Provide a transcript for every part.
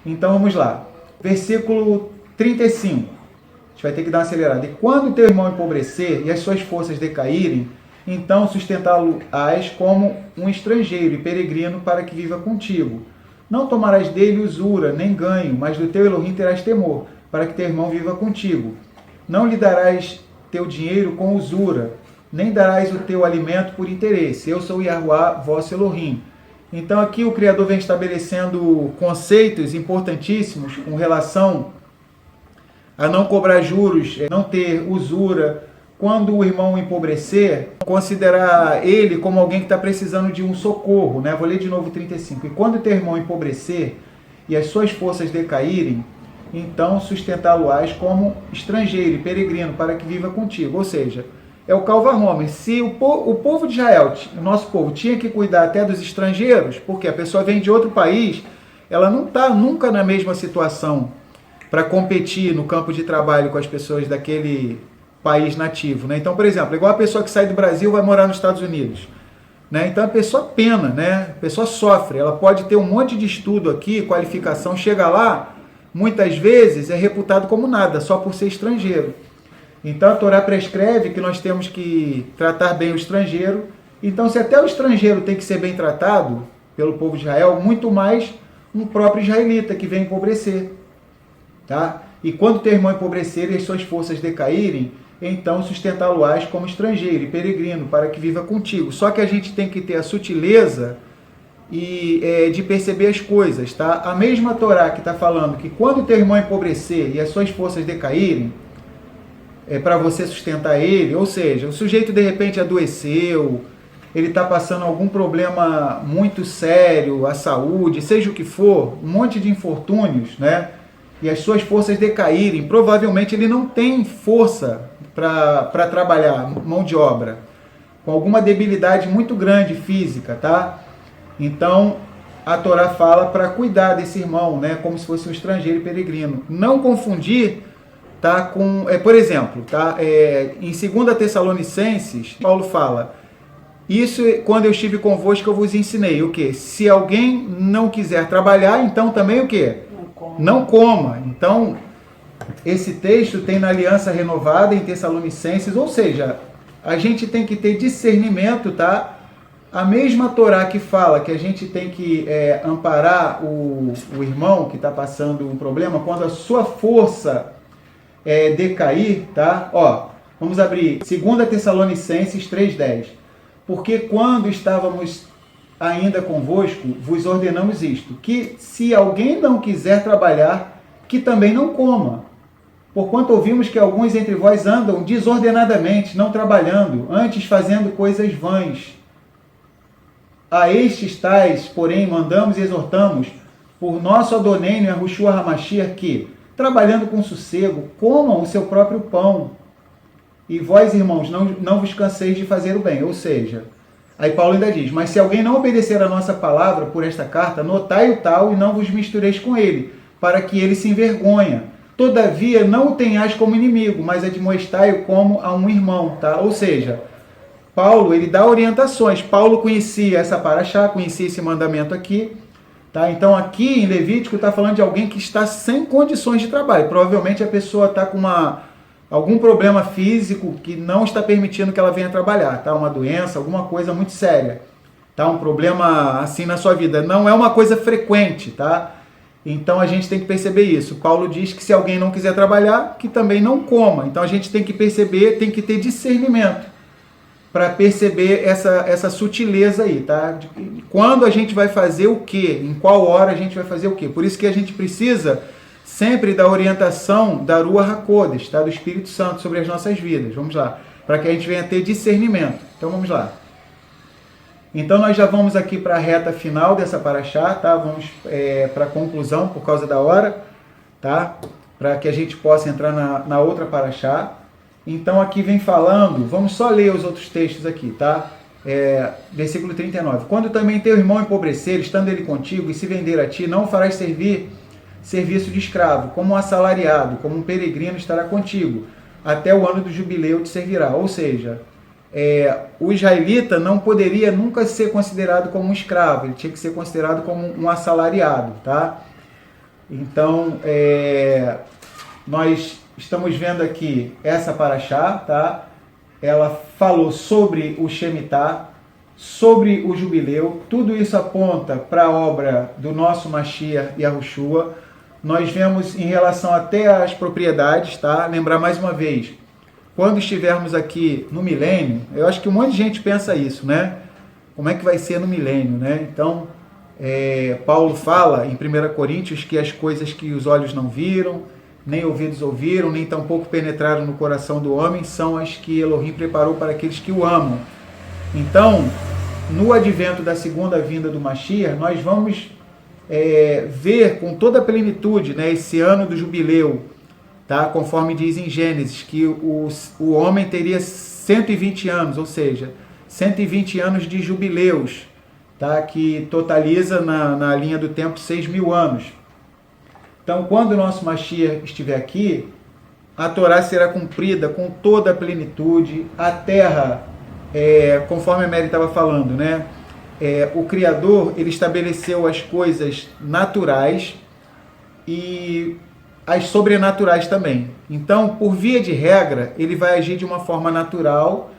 Então vamos lá. Versículo 35. A gente vai ter que dar uma acelerada. E quando teu irmão empobrecer e as suas forças decaírem, então sustentá-lo-ás como um estrangeiro e peregrino para que viva contigo. Não tomarás dele usura, nem ganho, mas do teu Elohim terás temor, para que teu irmão viva contigo. Não lhe darás teu dinheiro com usura, nem darás o teu alimento por interesse. Eu sou Yahuwá, vosso Elohim. Então aqui o Criador vem estabelecendo conceitos importantíssimos com relação a não cobrar juros, não ter usura. Quando o irmão empobrecer, considerar ele como alguém que está precisando de um socorro, né? Vou ler de novo 35. E quando teu irmão empobrecer e as suas forças decaírem, então sustentá-lo-ás como estrangeiro e peregrino para que viva contigo. Ou seja, é o Calvar Homer. Se o povo de Israel, o nosso povo, tinha que cuidar até dos estrangeiros, porque a pessoa vem de outro país, ela não está nunca na mesma situação para competir no campo de trabalho com as pessoas daquele país nativo, né? Então, por exemplo, igual a pessoa que sai do Brasil vai morar nos Estados Unidos, né? Então a pessoa pena, né? A pessoa sofre, ela pode ter um monte de estudo aqui, qualificação, chega lá, muitas vezes é reputado como nada, só por ser estrangeiro. Então a Torá prescreve que nós temos que tratar bem o estrangeiro. Então, se até o estrangeiro tem que ser bem tratado pelo povo de Israel, muito mais um próprio israelita que vem empobrecer, tá? E quando teu irmão empobrecer e as suas forças decaírem, então sustentá-lo-ás como estrangeiro e peregrino para que viva contigo. Só que a gente tem que ter a sutileza de perceber as coisas, tá? A mesma Torá que está falando que quando teu irmão empobrecer e as suas forças decaírem, para você sustentar ele, ou seja, o sujeito de repente adoeceu, ele está passando algum problema muito sério, a saúde, seja o que for, um monte de infortúnios, né? E as suas forças decaírem, provavelmente ele não tem força para trabalhar, mão de obra, com alguma debilidade muito grande física, tá? Então, a Torá fala para cuidar desse irmão, né? Como se fosse um estrangeiro e peregrino. Não confundir, tá? Com, por exemplo, tá? Em 2 Tessalonicenses, Paulo fala: isso quando eu estive convosco eu vos ensinei. O quê? Se alguém não quiser trabalhar, então também o quê? Não coma. Então, esse texto tem na Aliança Renovada em Tessalonicenses, ou seja, a gente tem que ter discernimento, tá? A mesma Torá que fala que a gente tem que amparar o irmão que está passando um problema, quando a sua força decair, tá? Ó, vamos abrir 2 Tessalonicenses 3,10. Porque quando estávamos ainda convosco, vos ordenamos isto, que se alguém não quiser trabalhar, que também não coma. Porquanto ouvimos que alguns entre vós andam desordenadamente, não trabalhando, antes fazendo coisas vãs. A estes tais, porém, mandamos e exortamos, por nosso Adonai Yahushua HaMashiach, que, trabalhando com sossego, comam o seu próprio pão. E vós, irmãos, não vos canseis de fazer o bem. Ou seja, aí Paulo ainda diz: mas se alguém não obedecer a nossa palavra por esta carta, notai o tal e não vos mistureis com ele, para que ele se envergonha. Todavia, não o tenhais como inimigo, mas admoestai-o como a um irmão, tá? Ou seja, Paulo, ele dá orientações. Paulo conhecia essa paraxá, conhecia esse mandamento aqui, tá? Então, aqui em Levítico está falando de alguém que está sem condições de trabalho. Provavelmente a pessoa está com algum problema físico que não está permitindo que ela venha trabalhar, tá? Uma doença, alguma coisa muito séria, tá? Um problema assim na sua vida. Não é uma coisa frequente, tá? Então a gente tem que perceber isso. Paulo diz que se alguém não quiser trabalhar, que também não coma. Então a gente tem que perceber, tem que ter discernimento para perceber essa sutileza aí, tá? Quando a gente vai fazer o quê? Em qual hora a gente vai fazer o quê? Por isso que a gente precisa sempre da orientação da Ruach HaKodesh, tá? Do Espírito Santo sobre as nossas vidas. Vamos lá. Para que a gente venha ter discernimento. Então vamos lá. Então nós já vamos aqui para a reta final dessa paraxá, tá? Vamos para a conclusão por causa da hora, tá? Para que a gente possa entrar na outra paraxá. Então aqui vem falando, vamos só ler os outros textos aqui, tá? Versículo 39. Quando também teu irmão empobrecer, estando ele contigo, e se vender a ti, não o farás serviço de escravo, como um assalariado, como um peregrino estará contigo, até o ano do jubileu te servirá. Ou seja, o israelita não poderia nunca ser considerado como um escravo, ele tinha que ser considerado como um assalariado, tá? Então, nós estamos vendo aqui essa paraxá, tá? Ela falou sobre o Shemitah, sobre o jubileu, tudo isso aponta para a obra do nosso Mashiach Yahushua. Nós vemos em relação até às propriedades, tá? Lembrar mais uma vez, quando estivermos aqui no milênio, eu acho que um monte de gente pensa isso, né? Como é que vai ser no milênio, né? Então, Paulo fala em 1 Coríntios que as coisas que os olhos não viram, nem ouvidos ouviram, nem tampouco penetraram no coração do homem, são as que Elohim preparou para aqueles que o amam. Então, no advento da segunda vinda do Mashiach, nós vamos ver com toda a plenitude, né, esse ano do jubileu, tá? Conforme diz em Gênesis, que o homem teria 120 anos, ou seja, 120 anos de jubileus, tá? Que totaliza na linha do tempo 6.000 anos. Então, quando o nosso Mashiach estiver aqui, a Torá será cumprida com toda a plenitude, a terra, conforme a Mary estava falando, né? O Criador, ele estabeleceu as coisas naturais e as sobrenaturais também. Então, por via de regra, ele vai agir de uma forma natural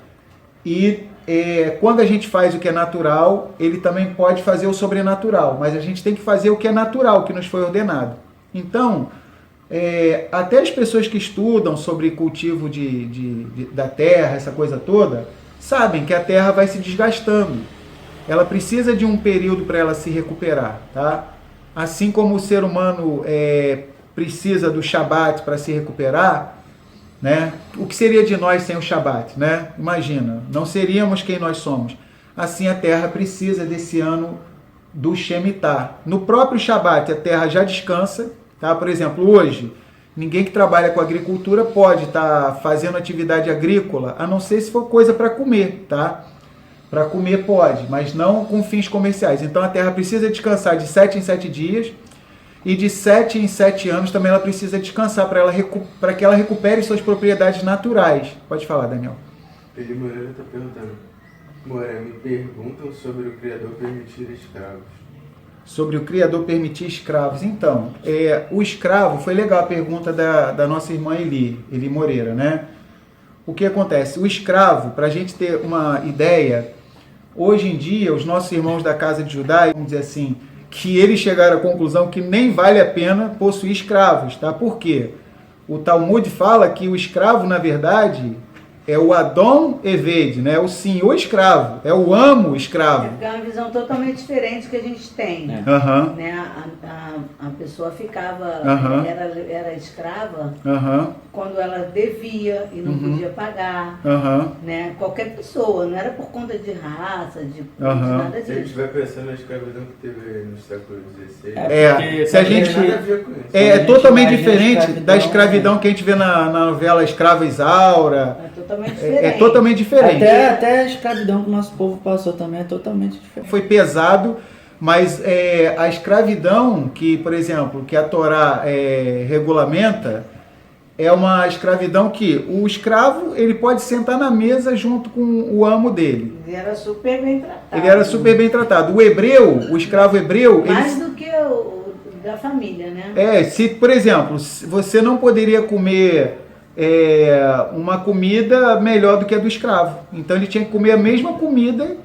e quando a gente faz o que é natural, ele também pode fazer o sobrenatural, mas a gente tem que fazer o que é natural, o que nos foi ordenado. Então, até as pessoas que estudam sobre cultivo da terra, essa coisa toda, sabem que a terra vai se desgastando. Ela precisa de um período para ela se recuperar, tá? Assim como o ser humano precisa do Shabat para se recuperar, né? O que seria de nós sem o Shabat, né? Imagina, não seríamos quem nós somos. Assim a terra precisa desse ano do Shemitah. No próprio Shabat a terra já descansa, tá? Por exemplo, hoje, ninguém que trabalha com agricultura pode estar fazendo atividade agrícola, a não ser se for coisa para comer, tá? Para comer pode, mas não com fins comerciais. Então a terra precisa descansar de 7 em 7 dias e de 7 em 7 anos também ela precisa descansar para que ela recupere suas propriedades naturais. Pode falar, Daniel. Pedro Moreira está perguntando. Moreira, me perguntam sobre o Criador permitir escravos. Sobre o Criador permitir escravos. Então, o escravo, foi legal a pergunta da nossa irmã Eli Moreira, né? O que acontece? O escravo, para a gente ter uma ideia, hoje em dia, os nossos irmãos da casa de Judá, vamos dizer assim, que eles chegaram à conclusão que nem vale a pena possuir escravos, tá? Por quê? O Talmud fala que o escravo, na verdade, é o Adon Eved, né? O senhor escravo, é o amo escravo. É uma visão totalmente diferente que a gente tem. Uhum. Né? A pessoa ficava, era escrava quando ela devia e não podia pagar. Né? Qualquer pessoa, não era por conta de raça, de nada disso. Se a gente estiver pensando na escravidão que teve no século se XVI, a gente nada a ver com isso. É totalmente diferente da escravidão que a gente vê na novela Escrava Isaura. É totalmente diferente. Até a escravidão que o nosso povo passou também é totalmente diferente. Foi pesado, mas a escravidão que, por exemplo, que a Torá regulamenta, é uma escravidão que o escravo ele pode sentar na mesa junto com o amo dele. Ele era super bem tratado. Ele era super bem tratado. O hebreu, o escravo hebreu... Mais do que o da família, né? Se, por exemplo, você não poderia comer... uma comida melhor do que a do escravo. Então ele tinha que comer a mesma comida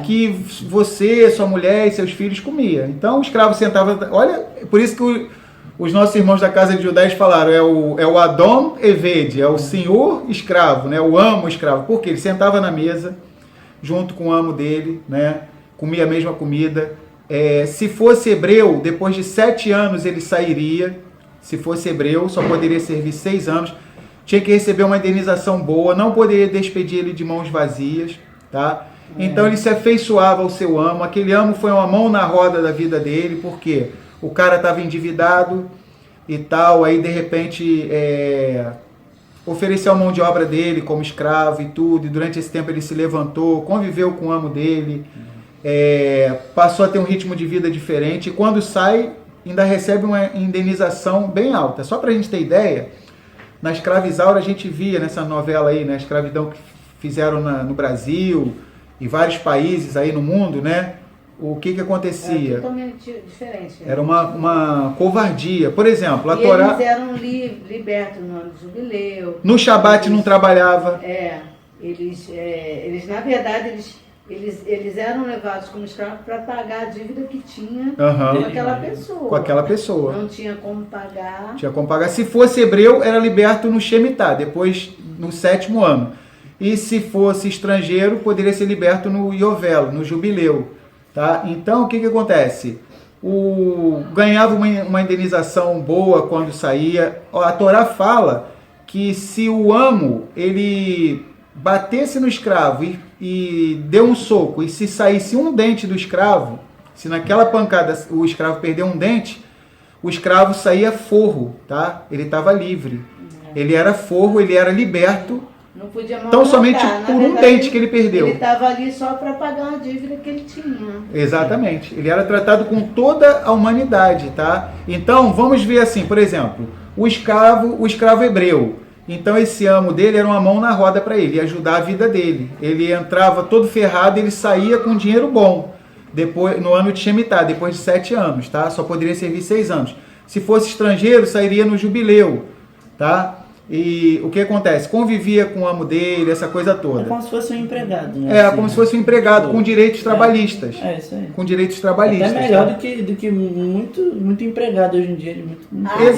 que você, sua mulher e seus filhos comiam. Então o escravo sentava... Olha, por isso que os nossos irmãos da casa de Judá falaram, é o Adon Eved, é o senhor escravo, né? O amo escravo. Porque ele sentava na mesa junto com o amo dele, né? Comia a mesma comida. Se fosse hebreu, depois de 7 anos ele sairia. Se fosse hebreu, só poderia servir 6 anos. Tinha que receber uma indenização boa, não poderia despedir ele de mãos vazias, tá? Então ele se afeiçoava ao seu amo, aquele amo foi uma mão na roda da vida dele, porque o cara estava endividado e tal, aí de repente ofereceu a mão de obra dele como escravo e tudo, e durante esse tempo ele se levantou, conviveu com o amo dele, passou a ter um ritmo de vida diferente, e quando sai, ainda recebe uma indenização bem alta. Só para a gente ter ideia, na escravizaura a gente via nessa novela aí, né, a escravidão que fizeram no Brasil e vários países aí no mundo, né, o que acontecia? Era totalmente diferente. Né? Era uma covardia. Por exemplo, a e Torá... eles eram libertos no ano do jubileu. No Shabat não trabalhava. Eles na verdade, eles eram levados como escravos para pagar a dívida que tinha com aquela pessoa. Com aquela pessoa. Não tinha como pagar. Tinha como pagar. Se fosse hebreu, era liberto no Shemitah, depois no 7º ano. E se fosse estrangeiro, poderia ser liberto no Yovel, no jubileu. Tá? Então, o que acontece? Ganhava uma indenização boa quando saía. A Torá fala que se o amo, ele batesse no escravo e deu um soco, e se saísse um dente do escravo, se naquela pancada o escravo perdeu um dente, o escravo saía forro, tá? Ele estava livre. Ele era forro, ele era liberto. Não podia então somente por um dente que ele perdeu. Ele estava ali só para pagar uma dívida que ele tinha. Exatamente. Ele era tratado com toda a humanidade, tá? Então, vamos ver assim, por exemplo, o escravo hebreu. Então esse amo dele era uma mão na roda para ele, ia ajudar a vida dele. Ele entrava todo ferrado, ele saía com dinheiro bom. Depois, no ano de Shemitah, depois de 7 anos, tá? Só poderia servir 6 anos. Se fosse estrangeiro, sairia no jubileu, tá? E o que acontece? Convivia com o amo dele, essa coisa toda. É como se fosse um empregado, né? É, como se fosse um empregado com direitos trabalhistas. É isso aí. Com direitos trabalhistas. Até melhor do que muito empregado hoje em dia.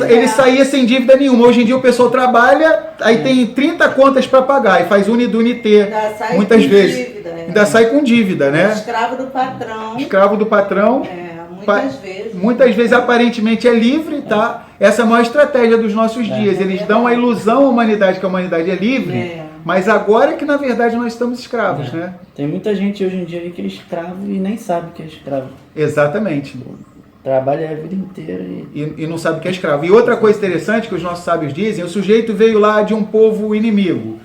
Ele saía sem dívida nenhuma. Hoje em dia o pessoal trabalha, aí tem 30 contas para pagar e faz unidunité. Muitas vezes. Dívida, ainda sai com dívida, né? Escravo do patrão. Escravo do patrão. Muitas vezes aparentemente é livre, tá? Essa é a maior estratégia dos nossos dias. Eles dão a ilusão à humanidade que a humanidade é livre, mas agora é que na verdade nós estamos escravos, né? Tem muita gente hoje em dia que é escravo e nem sabe que é escravo. Exatamente. Trabalha a vida inteira e não sabe que é escravo. E outra coisa interessante que os nossos sábios dizem, o sujeito veio lá de um povo inimigo,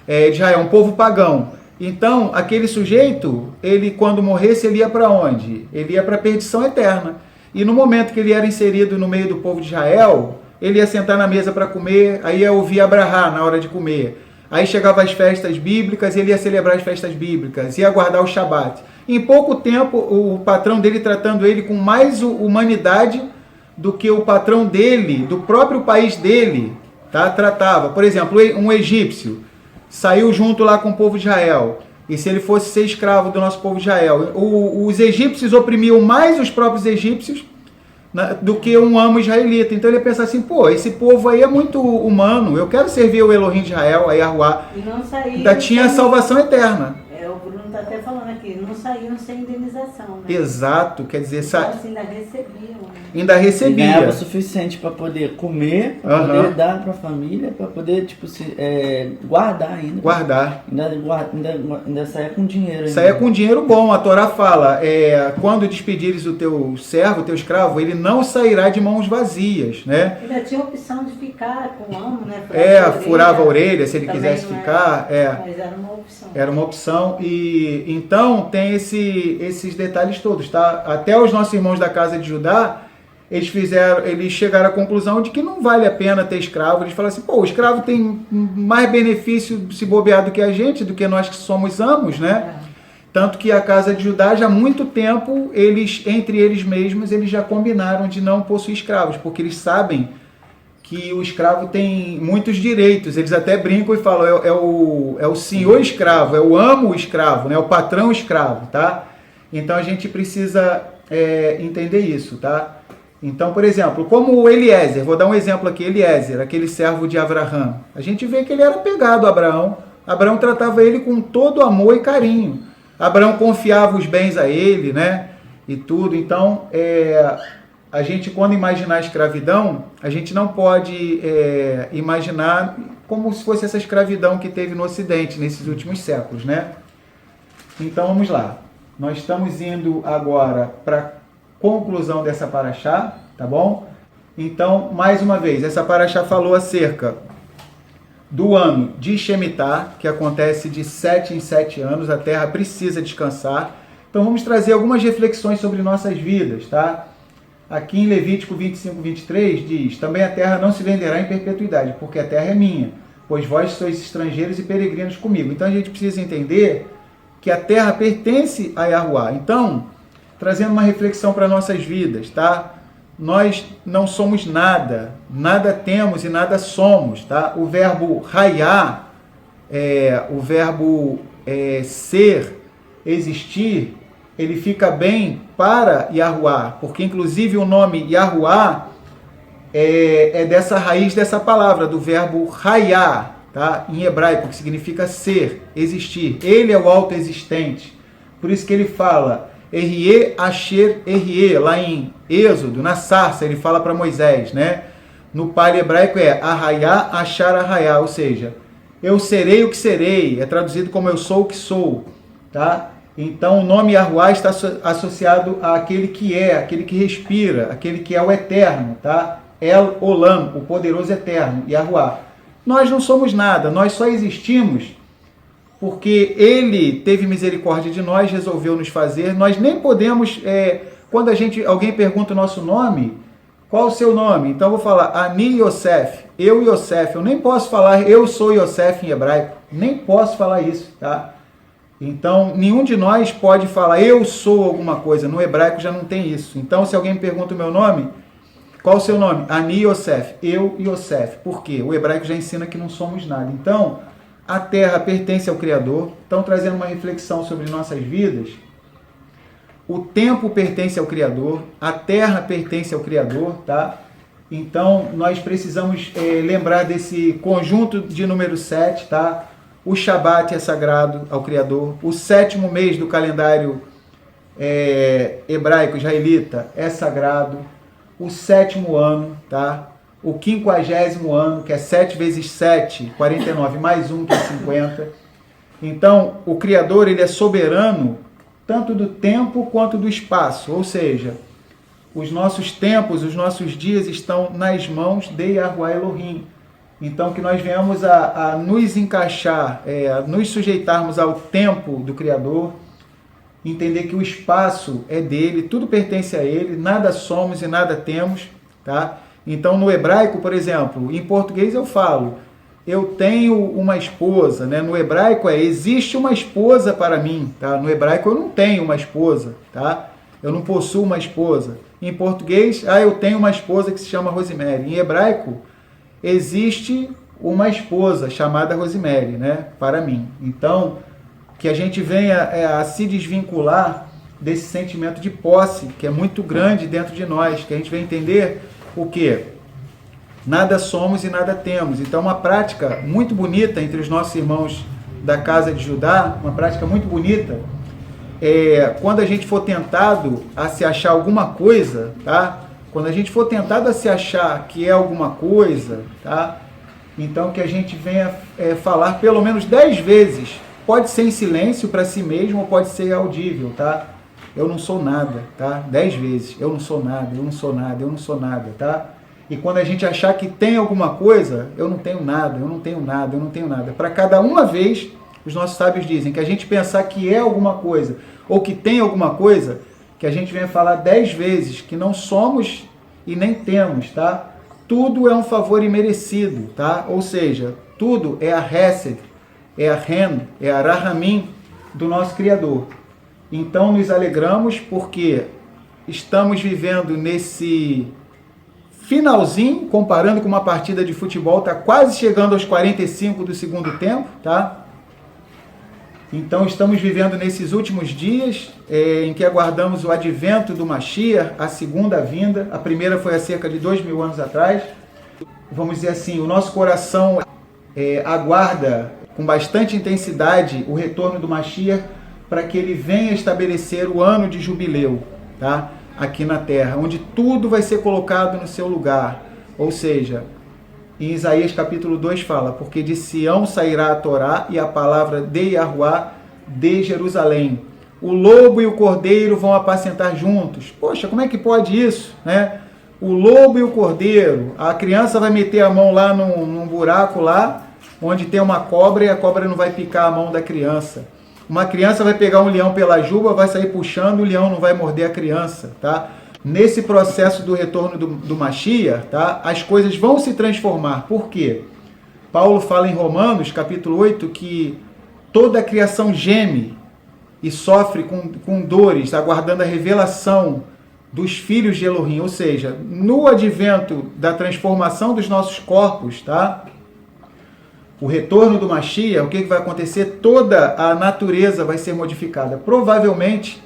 de Israel, um povo pagão. Então, aquele sujeito, ele quando morresse, ele ia para onde? Ele ia para a perdição eterna. E no momento que ele era inserido no meio do povo de Israel, ele ia sentar na mesa para comer, aí ia ouvir Abrahá na hora de comer. Aí chegavam as festas bíblicas, ele ia celebrar as festas bíblicas, ia guardar o Shabat. Em pouco tempo, o patrão dele tratando ele com mais humanidade do que o patrão dele, do próprio país dele, tá? Tratava. Por exemplo, um egípcio saiu junto lá com o povo de Israel. E se ele fosse ser escravo do nosso povo de Israel, os egípcios oprimiam mais os próprios egípcios do que um amo israelita. Então ele ia pensar assim, pô, esse povo aí é muito humano, eu quero servir o Elohim de Israel, a Yahuwá. E não saíram. Ainda tinha a salvação eterna. O Bruno está até falando aqui, não saíram sem indenização, né? Exato, quer dizer... Então, assim, ainda recebiam. Né? Ainda recebia. E ganhava o suficiente para poder comer, para poder dar para a família, para poder guardar ainda. Guardar. Ainda saia com dinheiro. Saia com dinheiro bom. A Torá fala, quando despedires o teu servo, o teu escravo, ele não sairá de mãos vazias, né? Ainda tinha a opção de ficar com o amo, né? Furava a orelha se ele quisesse ficar. Mas era uma opção. Era uma opção. E então tem esses detalhes todos, tá? Até os nossos irmãos da casa de Judá, eles chegaram à conclusão de que não vale a pena ter escravo. Eles falaram assim, pô, o escravo tem mais benefício se bobear do que a gente, do que nós que somos amos, né? Tanto que a casa de Judá, já há muito tempo, entre eles mesmos, eles já combinaram de não possuir escravos, porque eles sabem que o escravo tem muitos direitos. Eles até brincam e falam, é o senhor escravo, é o amo escravo, né? O patrão escravo, tá? Então a gente precisa entender isso, tá? Então, por exemplo, como o Eliezer, vou dar um exemplo aqui, Eliezer, aquele servo de Abraão, a gente vê que ele era apegado a Abraão. Abraão tratava ele com todo amor e carinho. Abraão confiava os bens a ele, né? E tudo. Então, a gente, quando imaginar a escravidão, a gente não pode imaginar como se fosse essa escravidão que teve no Ocidente nesses últimos séculos, né? Então, vamos lá. Nós estamos indo agora para conclusão dessa paraxá, tá bom? Então, mais uma vez, essa paraxá falou acerca do ano de Shemitah, que acontece de 7 em 7 anos, a terra precisa descansar. Então vamos trazer algumas reflexões sobre nossas vidas, tá? Aqui em Levítico 25, 23 diz, também a terra não se venderá em perpetuidade, porque a terra é minha, pois vós sois estrangeiros e peregrinos comigo. Então a gente precisa entender que a terra pertence a Yahuwá. Então, trazendo uma reflexão para nossas vidas, tá? Nós não somos nada, nada temos e nada somos, tá? O verbo raiar, o verbo ser, existir, ele fica bem para Yahuwah, porque inclusive o nome Yahuwah é dessa raiz dessa palavra, do verbo raiar, tá? Em hebraico, que significa ser, existir. Ele é o autoexistente. Por isso que ele fala Erie Asher Erie, lá em Êxodo, na sarça, ele fala para Moisés, né? No palio hebraico é Arraiá Achar Arraiá, ou seja, eu serei o que serei, é traduzido como eu sou o que sou, tá? Então o nome Yahuwah está associado àquele que é, aquele que respira, aquele que é o eterno, tá? El Olam, o poderoso eterno, Yahuwah. Nós não somos nada, nós só existimos porque Ele teve misericórdia de nós, resolveu nos fazer. Nós nem podemos, quando alguém pergunta o nosso nome, qual o seu nome? Então eu vou falar Ani Yosef, eu Yosef. Eu nem posso falar eu sou Yosef em hebraico, nem posso falar isso, tá? Então nenhum de nós pode falar eu sou alguma coisa, no hebraico já não tem isso. Então se alguém me pergunta o meu nome, qual o seu nome? Ani Yosef, eu Yosef. Por quê? O hebraico já ensina que não somos nada. Então, a terra pertence ao Criador. Então, trazendo uma reflexão sobre nossas vidas, o tempo pertence ao Criador, a terra pertence ao Criador, tá? Então, nós precisamos lembrar desse conjunto de número 7, tá? O Shabat é sagrado ao Criador. O 7º mês do calendário hebraico, israelita, é sagrado. O 7º ano, tá? O 50º ano, que é 7 vezes 7, 49, mais 1, que é 50. Então, o Criador, ele é soberano tanto do tempo quanto do espaço. Ou seja, os nossos tempos, os nossos dias estão nas mãos de Yahuwah Elohim. Então, que nós venhamos a nos encaixar, a nos sujeitarmos ao tempo do Criador, entender que o espaço é dele, tudo pertence a ele, nada somos e nada temos, tá? Então, no hebraico, por exemplo, em português eu falo, eu tenho uma esposa, né? No hebraico existe uma esposa para mim, tá? No hebraico eu não tenho uma esposa, tá? Eu não possuo uma esposa. Em português, eu tenho uma esposa que se chama Rosemary. Em hebraico, existe uma esposa chamada Rosemary, né? Para mim. Então, que a gente venha a se desvincular desse sentimento de posse, que é muito grande dentro de nós, que a gente venha entender o quê? Nada somos e nada temos. Então, uma prática muito bonita entre os nossos irmãos da casa de Judá, uma prática muito bonita, quando a gente for tentado a se achar alguma coisa, tá? Quando a gente for tentado a se achar que é alguma coisa, tá? Então, que a gente venha falar pelo menos 10 vezes. Pode ser em silêncio para si mesmo ou pode ser audível, tá? Eu não sou nada, tá? 10 vezes. Eu não sou nada, eu não sou nada, eu não sou nada, tá? E quando a gente achar que tem alguma coisa, eu não tenho nada, eu não tenho nada, eu não tenho nada. Para cada uma vez, os nossos sábios dizem que a gente pensar que é alguma coisa ou que tem alguma coisa, que a gente venha falar 10 vezes que não somos e nem temos, tá? Tudo é um favor imerecido, tá? Ou seja, tudo é a Hesed, é a Ren, é a Rahamim do nosso Criador. Então nos alegramos porque estamos vivendo nesse finalzinho, comparando com uma partida de futebol, está quase chegando aos 45 do segundo tempo, tá? Então estamos vivendo nesses últimos dias em que aguardamos o advento do Mashiach, a segunda vinda. A primeira foi há cerca de 2000 anos atrás. Vamos dizer assim, o nosso coração aguarda com bastante intensidade o retorno do Mashiach, para que ele venha estabelecer o ano de jubileu, tá? Aqui na terra, onde tudo vai ser colocado no seu lugar. Ou seja, em Isaías capítulo 2 fala, porque de Sião sairá a Torá e a palavra de Yahuwah de Jerusalém. O lobo e o cordeiro vão apacentar juntos. Poxa, como é que pode isso, né? O lobo e o cordeiro, a criança vai meter a mão lá num buraco lá, onde tem uma cobra e a cobra não vai picar a mão da criança. Uma criança vai pegar um leão pela juba, vai sair puxando, o leão não vai morder a criança, tá? Nesse processo do retorno do Mashiach, tá? As coisas vão se transformar. Por quê? Paulo fala em Romanos, capítulo 8, que toda a criação geme e sofre com dores, aguardando a revelação dos filhos de Elohim, ou seja, no advento da transformação dos nossos corpos, tá? O retorno do Mashiach, o que vai acontecer? Toda a natureza vai ser modificada. Provavelmente,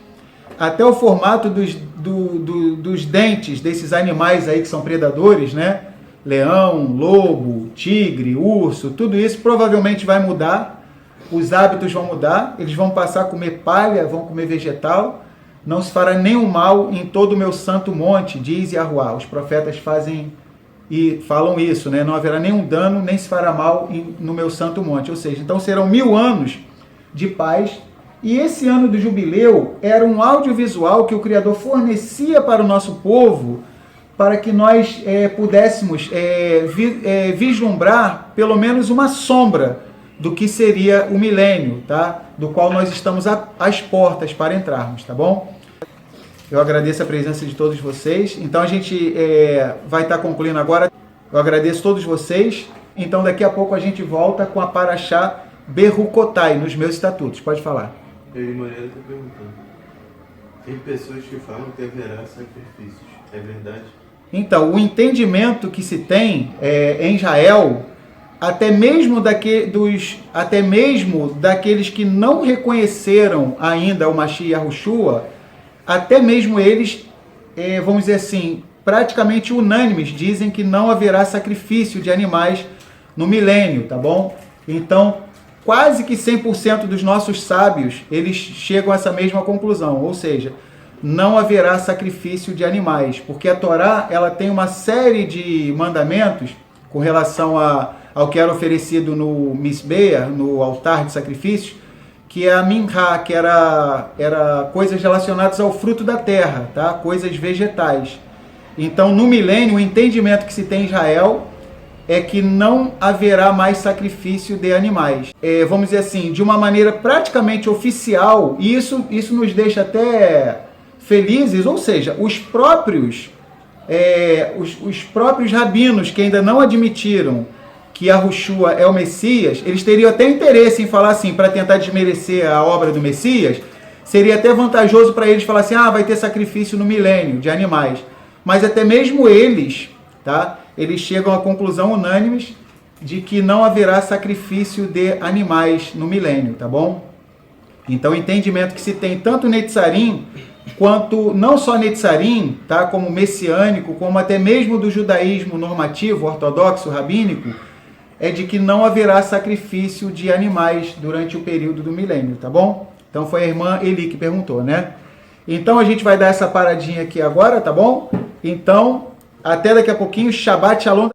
até o formato dos dentes desses animais aí que são predadores, né? Leão, lobo, tigre, urso, tudo isso provavelmente vai mudar. Os hábitos vão mudar, eles vão passar a comer palha, vão comer vegetal. Não se fará nenhum mal em todo o meu santo monte, diz Yahuwá. Os profetas fazem e falam isso, né? Não haverá nenhum dano, nem se fará mal no meu santo monte. Ou seja, então serão 1000 anos de paz. E esse ano do jubileu era um audiovisual que o Criador fornecia para o nosso povo, para que nós pudéssemos vislumbrar pelo menos uma sombra do que seria o milênio, tá? Do qual nós estamos às portas para entrarmos, tá bom? Eu agradeço a presença de todos vocês. Então a gente vai estar concluindo agora. Eu agradeço a todos vocês. Então daqui a pouco a gente volta com a Parashá Berucotai, nos meus estatutos. Pode falar. Ele Moreira está perguntando. Tem pessoas que falam que haverá sacrifícios. É verdade? Então, o entendimento que se tem em Israel, até mesmo daqueles que não reconheceram ainda o Mashiach Yahushua, até mesmo eles, vamos dizer assim, praticamente unânimes, dizem que não haverá sacrifício de animais no milênio, tá bom? Então, quase que 100% dos nossos sábios, eles chegam a essa mesma conclusão, ou seja, não haverá sacrifício de animais, porque a Torá, ela tem uma série de mandamentos com relação ao que era oferecido no Misbeah, no altar de sacrifícios, que é a minhá, que era coisas relacionadas ao fruto da terra, tá? Coisas vegetais. Então, no milênio, o entendimento que se tem em Israel é que não haverá mais sacrifício de animais. Vamos dizer assim, de uma maneira praticamente oficial, e isso nos deixa até felizes, ou seja, os próprios rabinos que ainda não admitiram que Yahushua é o Messias, eles teriam até interesse em falar assim, para tentar desmerecer a obra do Messias, seria até vantajoso para eles falar assim, vai ter sacrifício no milênio de animais. Mas até mesmo eles, tá? Eles chegam à conclusão unânimes de que não haverá sacrifício de animais no milênio, tá bom? Então o entendimento que se tem tanto Netzarim, quanto não só Netzarim, tá? Como messiânico, como até mesmo do judaísmo normativo, ortodoxo, rabínico, é de que não haverá sacrifício de animais durante o período do milênio, tá bom? Então foi a irmã Eli que perguntou, né? Então a gente vai dar essa paradinha aqui agora, tá bom? Então, até daqui a pouquinho, Shabbat Shalom.